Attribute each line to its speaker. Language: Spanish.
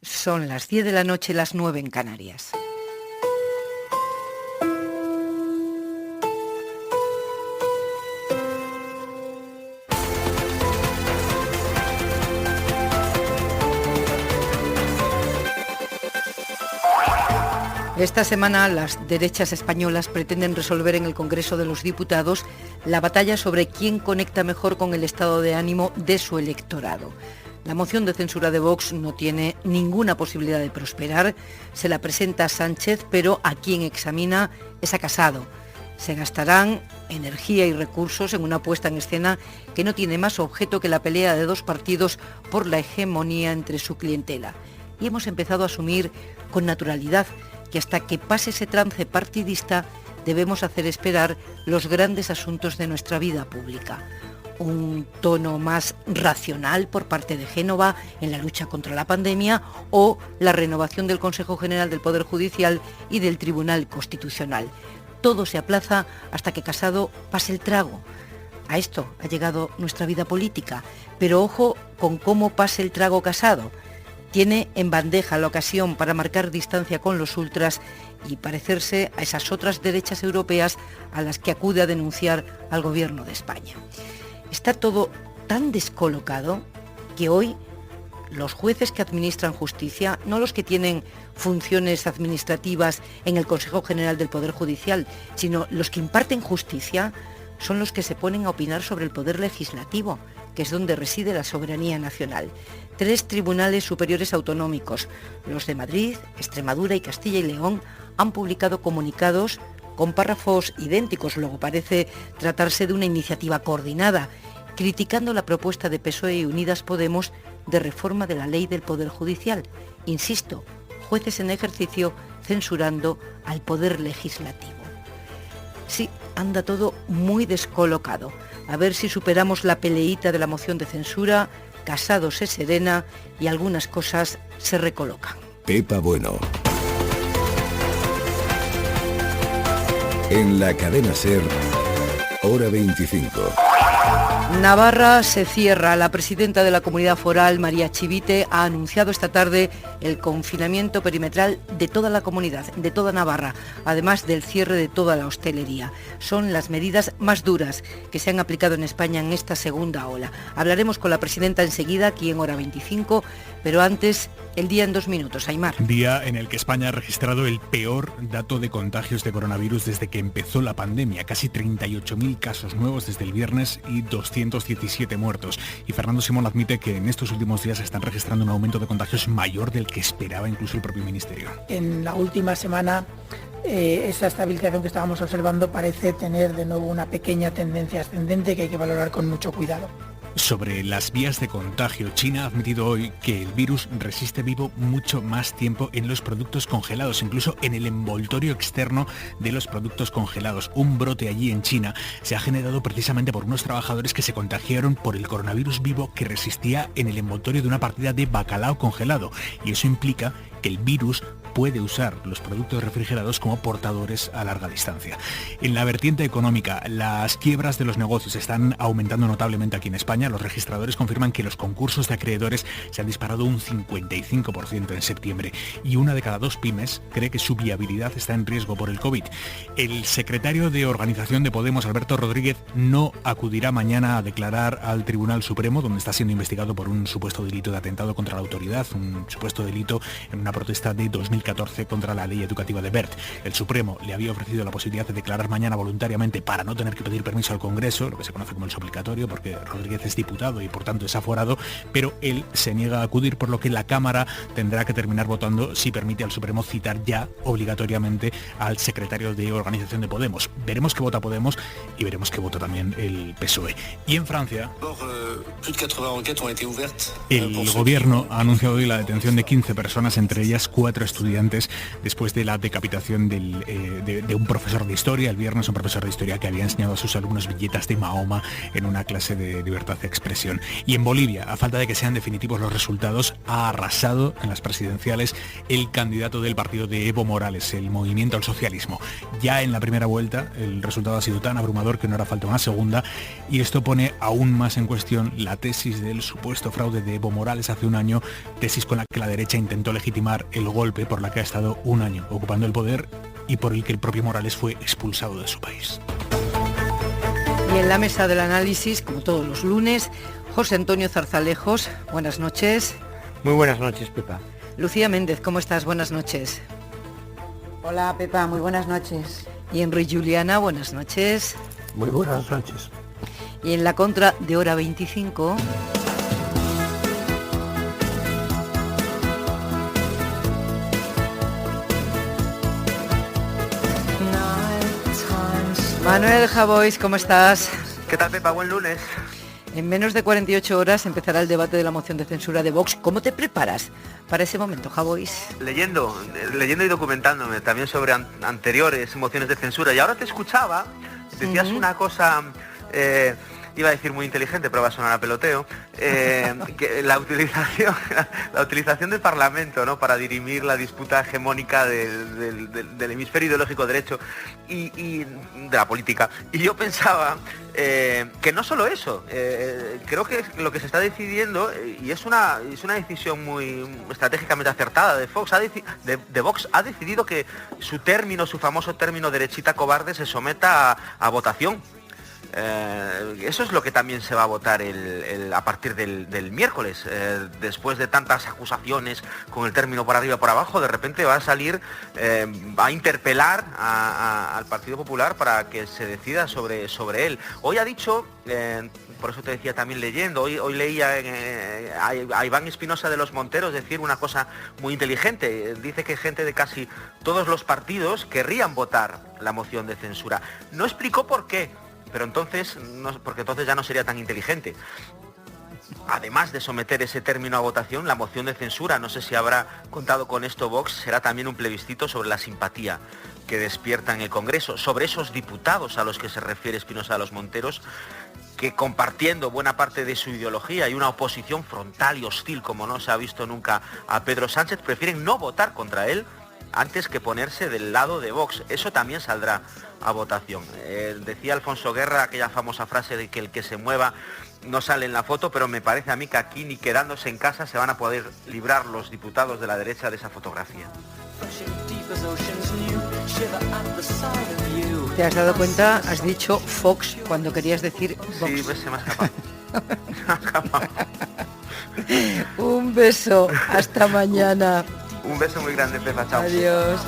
Speaker 1: Son las 10 de la noche, las 9 en Canarias. Esta semana las derechas españolas pretenden resolver en el Congreso de los Diputados la batalla sobre quién conecta mejor con el estado de ánimo de su electorado. La moción de censura de Vox no tiene ninguna posibilidad de prosperar. Se la presenta a Sánchez, pero a quien examina es a Casado. Se gastarán energía y recursos en una puesta en escena que no tiene más objeto que la pelea de dos partidos por la hegemonía entre su clientela. Y hemos empezado a asumir con naturalidad que hasta que pase ese trance partidista debemos hacer esperar los grandes asuntos de nuestra vida pública. Un tono más racional por parte de Génova en la lucha contra la pandemia o la renovación del Consejo General del Poder Judicial y del Tribunal Constitucional. Todo se aplaza hasta que Casado pase el trago. A esto ha llegado nuestra vida política, pero ojo con cómo pase el trago Casado. Tiene en bandeja la ocasión para marcar distancia con los ultras y parecerse a esas otras derechas europeas a las que acude a denunciar al gobierno de España. Está todo tan descolocado que hoy los jueces que administran justicia, no los que tienen funciones administrativas en el Consejo General del Poder Judicial, sino los que imparten justicia, son los que se ponen a opinar sobre el poder legislativo, que es donde reside la soberanía nacional. 3 tribunales superiores autonómicos, los de Madrid, Extremadura y Castilla y León, han publicado comunicados con párrafos idénticos, luego parece tratarse de una iniciativa coordinada, criticando la propuesta de PSOE y Unidas Podemos de reforma de la ley del Poder Judicial. Insisto, jueces en ejercicio censurando al Poder Legislativo. Sí, anda todo muy descolocado. A ver si superamos la peleíta de la moción de censura, Casado se serena y algunas cosas se recolocan.
Speaker 2: Pepa Bueno. En la cadena SER, hora 25.
Speaker 1: Navarra se cierra. La presidenta de la Comunidad Foral, María Chivite, ha anunciado esta tarde el confinamiento perimetral de toda la comunidad, de toda Navarra, además del cierre de toda la hostelería. Son las medidas más duras que se han aplicado en España en esta segunda ola. Hablaremos con la presidenta enseguida, aquí en hora 25, pero antes, el día en 2 minutos. Aymar.
Speaker 3: Día en el que España ha registrado el peor dato de contagios de coronavirus desde que empezó la pandemia. Casi 38.000 casos nuevos desde el viernes y 217 muertos. Y Fernando Simón admite que en estos últimos días se están registrando un aumento de contagios mayor del que esperaba incluso el propio ministerio.
Speaker 4: En la última semana esa estabilización que estábamos observando parece tener de nuevo una pequeña tendencia ascendente que hay que valorar con mucho cuidado.
Speaker 3: Sobre las vías de contagio, China ha admitido hoy que el virus resiste vivo mucho más tiempo en los productos congelados, incluso en el envoltorio externo de los productos congelados. Un brote allí en China se ha generado precisamente por unos trabajadores que se contagiaron por el coronavirus vivo que resistía en el envoltorio de una partida de bacalao congelado. Y eso implica que el virus puede usar los productos refrigerados como portadores a larga distancia. En la vertiente económica, las quiebras de los negocios están aumentando notablemente aquí en España. Los registradores confirman que los concursos de acreedores se han disparado un 55% en septiembre y 1 de cada 2 pymes cree que su viabilidad está en riesgo por el COVID. El secretario de Organización de Podemos, Alberto Rodríguez, no acudirá mañana a declarar al Tribunal Supremo, donde está siendo investigado por un supuesto delito de atentado contra la autoridad, un supuesto delito en una protesta de 2014 contra la ley educativa de Wert. El Supremo le había ofrecido la posibilidad de declarar mañana voluntariamente para no tener que pedir permiso al Congreso, lo que se conoce como el suplicatorio, porque Rodríguez es diputado y por tanto es aforado, pero él se niega a acudir, por lo que la Cámara tendrá que terminar votando si permite al Supremo citar ya obligatoriamente al secretario de Organización de Podemos. Veremos qué vota Podemos y veremos qué vota también el PSOE. Y en Francia, el gobierno ha anunciado hoy la detención de 15 personas, entre ellas 4 estudiantes estudiantes después de la decapitación de un profesor de historia. El viernes, un profesor de historia que había enseñado a sus alumnos viñetas de Mahoma en una clase de libertad de expresión. Y en Bolivia, a falta de que sean definitivos los resultados, ha arrasado en las presidenciales el candidato del partido de Evo Morales, el Movimiento al Socialismo. Ya en la primera vuelta el resultado ha sido tan abrumador que no hará falta una segunda, y esto pone aún más en cuestión la tesis del supuesto fraude de Evo Morales hace un año, tesis con la que la derecha intentó legitimar el golpe por la que ha estado un año ocupando el poder y por el que el propio Morales fue expulsado de su país.
Speaker 1: Y en la mesa del análisis, como todos los lunes, José Antonio Zarzalejos, buenas noches.
Speaker 5: Muy buenas noches, Pepa.
Speaker 1: Lucía Méndez, ¿cómo estás? Buenas noches.
Speaker 6: Hola, Pepa, muy buenas noches.
Speaker 1: Y Enrique Juliana, buenas noches.
Speaker 5: Muy buenas noches.
Speaker 1: Y en la contra de Hora 25... Manuel Javois, ¿cómo estás?
Speaker 7: ¿Qué tal, Pepa? Buen lunes.
Speaker 1: En menos de 48 horas empezará el debate de la moción de censura de Vox. ¿Cómo te preparas para ese momento, Javois?
Speaker 7: Leyendo y documentándome también sobre anteriores mociones de censura. Y ahora te escuchaba, decías una cosa... iba a decir muy inteligente, pero va a sonar a peloteo, que la utilización del Parlamento, ¿no?, para dirimir la disputa hegemónica del hemisferio ideológico derecho y de la política. Y yo pensaba que no solo eso, creo que lo que se está decidiendo, y es una decisión muy estratégicamente acertada de Vox, Vox ha decidido que su famoso término derechita cobarde se someta a votación. Eso es lo que también se va a votar a partir del miércoles. Después de tantas acusaciones con el término por arriba y por abajo, de repente va a salir, va a interpelar al Partido Popular para que se decida sobre él. Hoy ha dicho, por eso te decía también leyendo, hoy leía a Iván Espinosa de los Monteros decir una cosa muy inteligente. Dice que gente de casi todos los partidos querrían votar la moción de censura. No explicó por qué. Pero entonces, porque entonces ya no sería tan inteligente. Además de someter ese término a votación, la moción de censura, no sé si habrá contado con esto Vox, será también un plebiscito sobre la simpatía que despierta en el Congreso, sobre esos diputados a los que se refiere Espinosa de los Monteros, que compartiendo buena parte de su ideología y una oposición frontal y hostil como no se ha visto nunca a Pedro Sánchez, prefieren no votar contra él antes que ponerse del lado de Vox. Eso también saldrá a votación. Decía Alfonso Guerra aquella famosa frase de que el que se mueva no sale en la foto, pero me parece a mí que aquí ni quedándose en casa se van a poder librar los diputados de la derecha de esa fotografía.
Speaker 1: ¿Te has dado cuenta? Has dicho Fox cuando querías decir Vox.
Speaker 7: Sí, pues se me ha escapado.
Speaker 1: Un beso, hasta mañana.
Speaker 7: Un beso muy grande, Pepa, chao.
Speaker 1: Adiós.